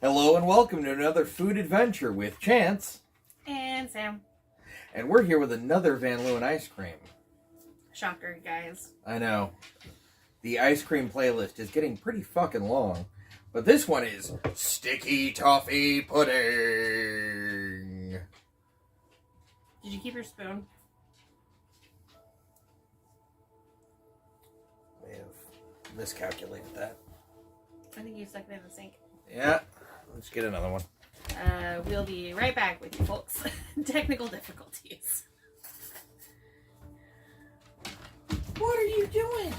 Hello and welcome to another food adventure with Chance. And Sam. And we're here with another Van Leeuwen ice cream. Shocker, guys. I know. The ice cream playlist is getting pretty fucking long. But this one is Sticky Toffee Pudding. Did you keep your spoon? May have miscalculated that. I think you stuck it in the sink. Yeah. Let's get another one. We'll be right back with you folks. Technical difficulties. What are you doing?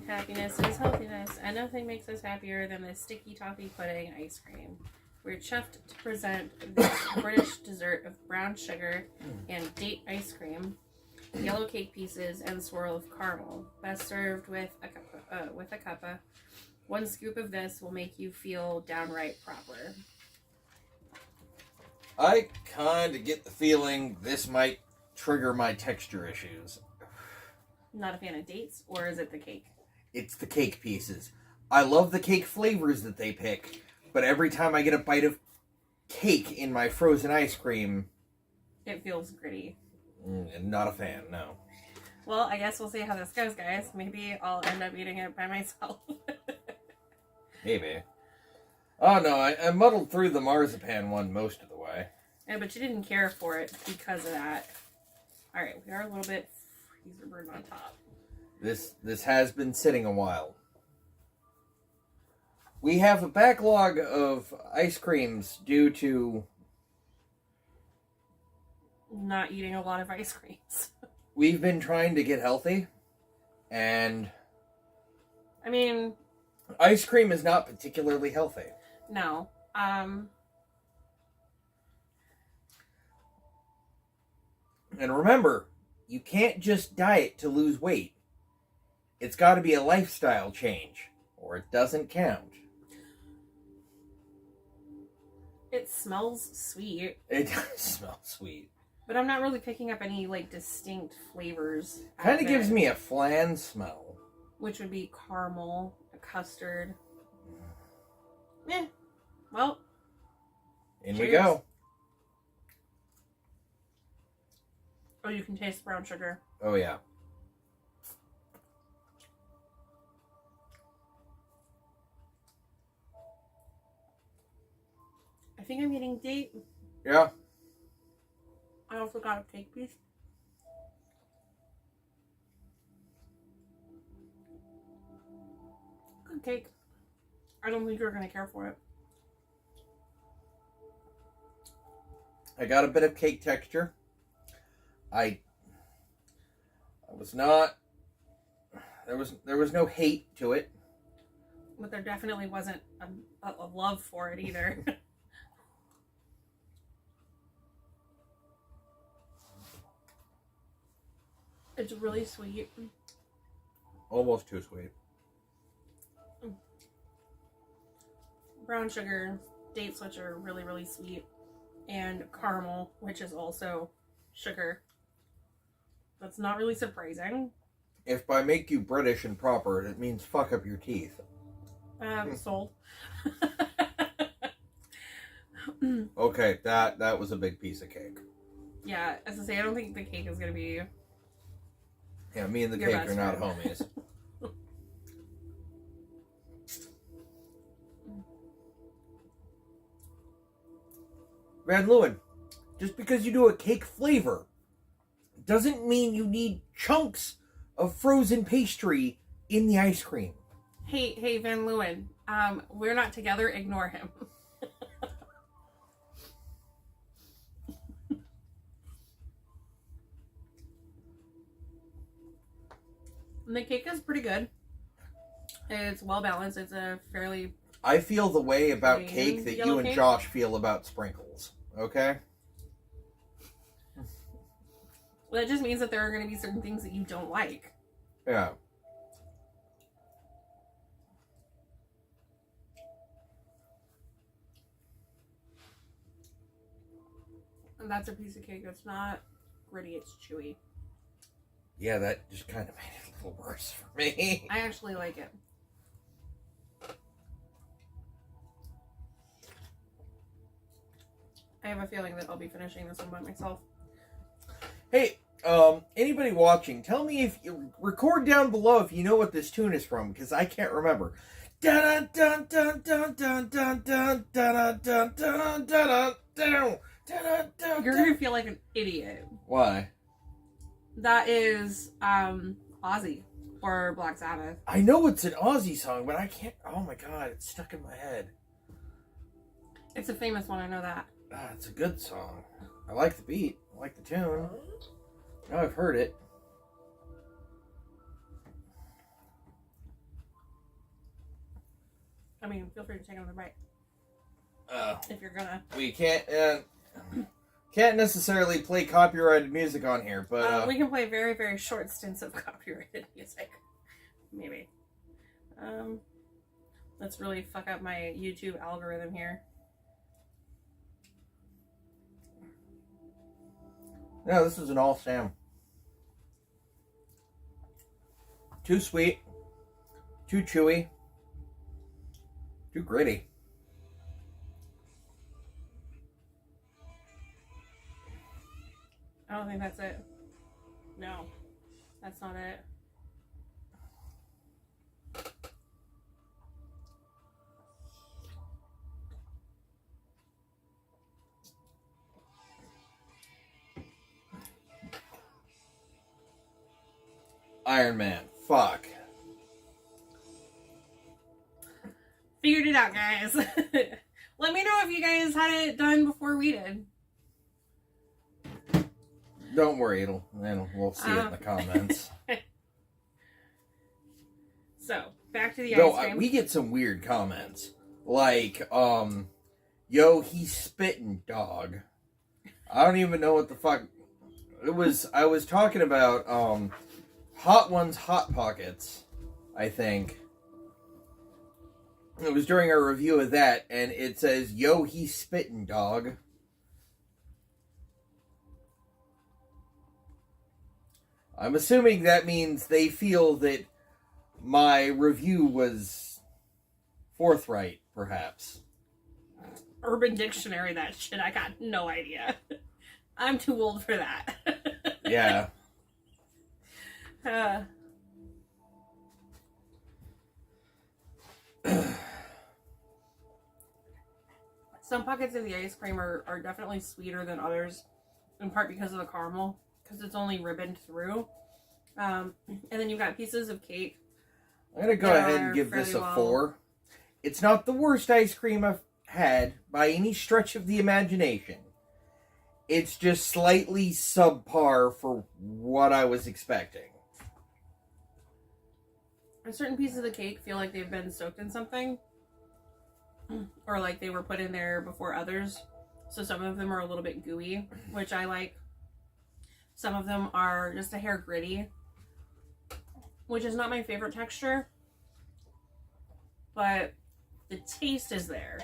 Happiness is healthiness, and nothing makes us happier than the sticky toffee pudding ice cream. We're chuffed to present this British dessert of brown sugar and date ice cream, yellow cake pieces, and swirl of caramel. Best served with a cuppa. One scoop of this will make you feel downright proper. I kind of get the feeling this might trigger my texture issues. Not a fan of dates, or is it the cake? It's the cake pieces. I love the cake flavors that they pick, but every time I get a bite of cake in my frozen ice cream... It feels gritty. Not a fan, no. Well, I guess we'll see how this goes, guys. Maybe I'll end up eating it by myself. Maybe. Oh no, I muddled through the marzipan one most of the way. Yeah, but you didn't care for it because of that. Alright, we are a little bit freezer burned on top. This has been sitting a while. We have a backlog of ice creams due to... not eating a lot of ice creams. We've been trying to get healthy, and... I mean... ice cream is not particularly healthy. No. And remember, you can't just diet to lose weight. It's got to be a lifestyle change, or it doesn't count. It smells sweet. It does smell sweet. But I'm not really picking up any, distinct flavors. Kind of gives me a flan smell. Which would be caramel, a custard. Eh. Well. In cheers. we go. Oh, you can taste brown sugar. Oh, yeah. I think I'm eating date. Yeah. I also got a cake piece. Good cake. I don't think you're going to care for it. I got a bit of cake texture. I was not... There was no hate to it. But there definitely wasn't a love for it either. It's really sweet. Almost too sweet. Brown sugar, dates, which are really, really sweet, and caramel, which is also sugar. That's not really surprising. If by make you British and proper, it means fuck up your teeth. Sold. Okay, that was a big piece of cake. Yeah, as I say, I don't think the cake is going to be... Yeah, me and the your cake best are not friend. homies. Van Leeuwen, just because you do a cake flavor doesn't mean you need chunks of frozen pastry in the ice cream. Hey, Van Leeuwen, we're not together, ignore him. And the cake is pretty good. It's well balanced. It's a fairly... I feel the way about Green cake that yellow you and cake? Josh feel about sprinkles. Okay? Well, that just means that there are going to be certain things that you don't like. Yeah. And that's a piece of cake that's not gritty, it's chewy. Yeah, that just kind of made it a little worse for me. I actually like it. I have a feeling that I'll be finishing this one by myself. Hey, anybody watching, tell me if you record down below if you know what this tune is from, because I can't remember. Dun dun dun dun dun dun dun dun dun dun dun dun. You're gonna feel like an idiot. Why? That is Ozzy or Black Sabbath. I know it's an Aussie song, but I can't. Oh my god, it's stuck in my head. It's a famous one, I know that. Ah, it's a good song. I like the beat. I like the tune. Oh, I've heard it. I mean, feel free to take another bite. If you're gonna. We can't necessarily play copyrighted music on here, but we can play very, very short stints of copyrighted music. Maybe. Let's really fuck up my YouTube algorithm here. no, this is an all Sam. Too sweet, too chewy, too gritty. I don't think that's it. No, that's not it. Iron Man. Fuck. Figured it out, guys. Let me know if you guys had it done before we did. Don't worry, we'll see it in the comments. So, back to the No, ice cream. we get some weird comments. Like, yo, he's spitting, dog. I don't even know what the fuck it was. I was talking about Hot Ones Hot Pockets, I think. It was during our review of that, and it says, yo, he's spitting, dog. I'm assuming that means they feel that my review was forthright, perhaps. Urban Dictionary, that shit. I got no idea. I'm too old for that. Yeah. Some pockets of the ice cream are definitely sweeter than others, in part because of the caramel, because it's only ribboned through. And then you've got pieces of cake. I'm going to go ahead and give this a 4. It's not the worst ice cream I've had by any stretch of the imagination. It's just slightly subpar for what I was expecting. Certain pieces of the cake feel like they've been soaked in something. Or like they were put in there before others. So some of them are a little bit gooey, which I like. Some of them are just a hair gritty, which is not my favorite texture. But the taste is there.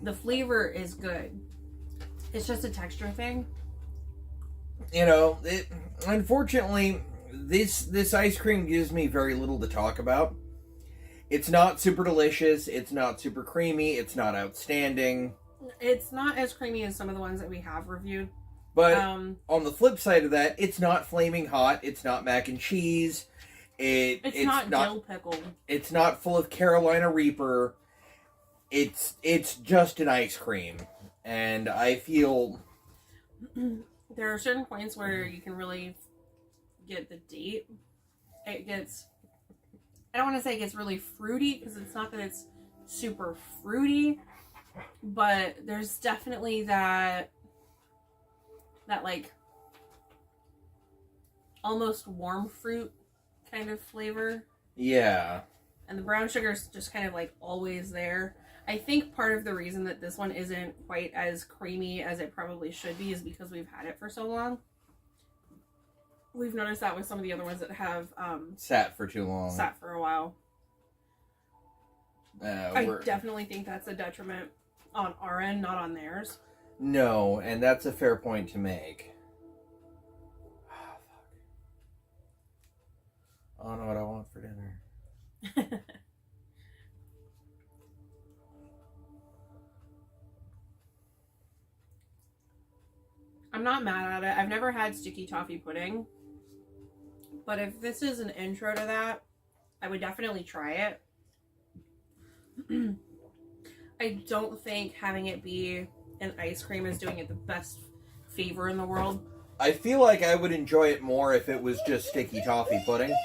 The flavor is good. It's just a texture thing. You know, unfortunately, this ice cream gives me very little to talk about. It's not super delicious. It's not super creamy. It's not outstanding. It's not as creamy as some of the ones that we have reviewed. But on the flip side of that, it's not flaming hot. It's not mac and cheese. It's not dill pickle. It's not full of Carolina Reaper. It's just an ice cream. And I feel... There are certain points where you can really get the date. It gets... I don't want to say it gets really fruity, because it's not that it's super fruity. But there's definitely that like almost warm fruit kind of flavor. Yeah. And the brown sugar is just kind of like always there. I think part of the reason that this one isn't quite as creamy as it probably should be is because we've had it for so long. We've noticed that with some of the other ones that have sat for too long. Sat for a while. I definitely think that's a detriment on our end, not on theirs. No, and that's a fair point to make. I don't know what I want for dinner. I'm not mad at it. I've never had sticky toffee pudding. But if this is an intro to that, I would definitely try it. I don't think having it be an ice cream is doing it the best favor in the world. I feel like I would enjoy it more if it was just sticky toffee pudding.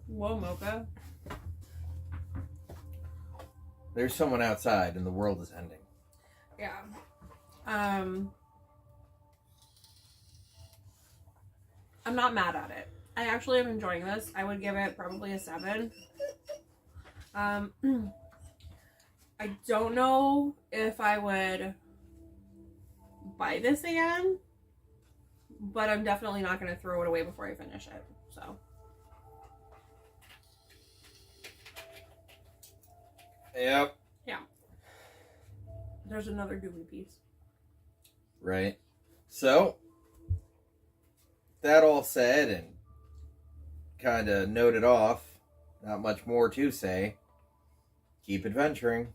Whoa, Mocha. There's someone outside and the world is ending. Yeah. I'm not mad at it. I actually am enjoying this. I would give it probably a 7. I don't know if I would buy this again, but I'm definitely not going to throw it away before I finish it. So. Yep. Yeah. There's another doobie piece. Right. So, that all said and kind of noted off, not much more to say. Keep adventuring.